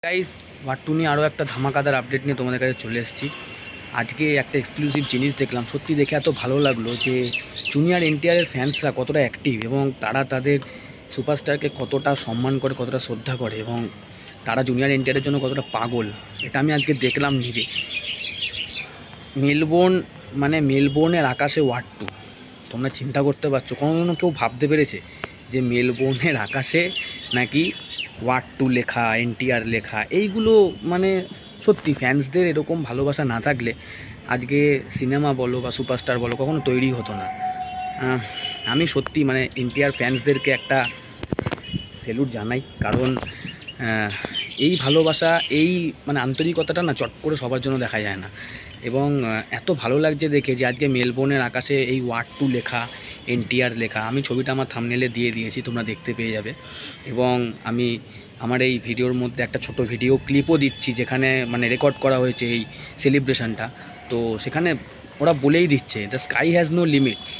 Guys, ওয়াট্টু নিয়ে আরও একটা ধামাকাদার আপডেট নিয়ে তোমাদের কাছে চলে এসেছি। আজকে একটা এক্সক্লুসিভ জিনিস দেখলাম, সত্যি দেখে এত ভালো লাগলো যে জুনিয়র এনটিআরের ফ্যান্সরা কতটা অ্যাক্টিভ এবং তারা তাদের সুপারস্টারকে কতটা সম্মান করে, কতটা শ্রদ্ধা করে এবং তারা জুনিয়র এনটিআরের জন্য কতটা পাগল, এটা আমি আজকে দেখলাম নিজে। মেলবোর্ন, মানে মেলবোর্নের আকাশে ওয়াট্টু, তোমরা চিন্তা করতে পারছো? কোনো কেউ ভাবতে পেরেছে যে মেলবোর্নের আকাশে নাকি ওয়াট্টু লেখা, এনটিআর লেখা? এইগুলো মানে সত্যি ফ্যান্সদের এরকম ভালোবাসা না থাকলে আজকে সিনেমা বলো বা সুপারস্টার বলো কখনো তৈরি হতো না। আমি সত্যি মানে এনটিআর ফ্যান্সদেরকে একটা স্যালুট জানাই, কারণ এই ভালোবাসা, এই মানে আন্তরিকতাটা না চট করে সবার জন্য দেখা যায় না। এবং এত ভালো লাগছে দেখে যে আজকে মেলবোর্নের আকাশে এই ওয়াট্টু লেখা, এনটিআর লেখা। আমি ছবিটা আমার থাম্বনেলে দিয়ে দিয়েছি, তোমরা দেখতে পেয়ে যাবে। এবং আমি আমার এই ভিডিওর মধ্যে একটা ছোট ভিডিও ক্লিপও দিচ্ছি, যেখানে মানে রেকর্ড করা হয়েছে এই সেলিব্রেশনটা। তো সেখানে ওরা বলেই দিচ্ছে, the sky has no limits,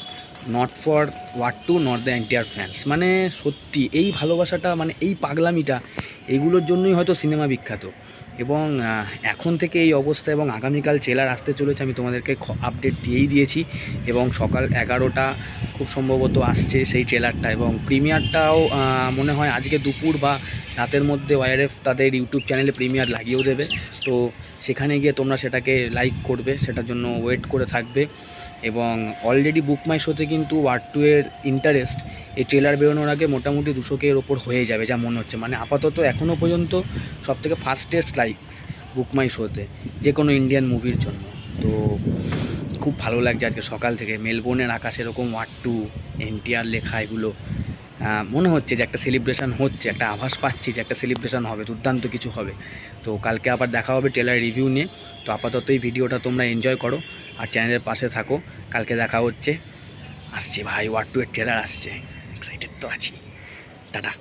not for what to not the NTR fans. মানে সত্যি এই ভালোবাসাটা, মানে এই পাগলামিটা, এইগুলোর জন্যই হয়তো সিনেমা বিখ্যাত। এবং এখন থেকে এই অবস্থা, এবং আগামীকাল ট্রেলার আসতে চলেছে, আমি তোমাদেরকে আপডেট দিয়েই দিয়েছি। এবং সকাল 11টা খুব সম্ভবত আসছে সেই ট্রেলারটা, এবং প্রিমিয়ারটাও মনে হয় আজকে দুপুর বা রাতের মধ্যে ওয়াইআরএফ তাদের ইউটিউব চ্যানেলে প্রিমিয়ার লাগিয়েও দেবে। তো সেখানে গিয়ে তোমরা সেটাকে লাইক করবে, সেটার জন্য ওয়েট করে থাকবে। এবং অলরেডি বুক মাই শোতে কিন্তু ওয়াট্টু এর ইন্টারেস্ট এই ট্রেলার বেরোনোর আগে মোটামুটি 200K ওপর হয়ে যাবে যা মনে হচ্ছে। মানে আপাতত এখনও পর্যন্ত সবথেকে ফাস্টেস্ট লাইকস বুক মাই শোতে যে কোনো ইন্ডিয়ান মুভির জন্য। তো খুব ভালো লাগছে আজকে সকাল থেকে মেলবোর্নের আকাশে এরকম ওয়াট্টু, এনটিআর লেখা, এগুলো মনে হচ্ছে যে একটা সেলিব্রেশন হচ্ছে, একটা আভাস পাচ্ছি যে একটা সেলিব্রেশন হবে, দুর্দান্ত কিছু হবে। তো কালকে আবার দেখা হবে ট্রেলার রিভিউ নিয়ে। তো আপাতত এই ভিডিওটা তোমরা এনজয় করো আর চ্যানেলের পাশে থাকো। কালকে দেখা হচ্ছে। আসছে ভাই, ওয়াট্টু এর ট্রেলার আসছে, এক্সাইটেড তো আছি। টাটা।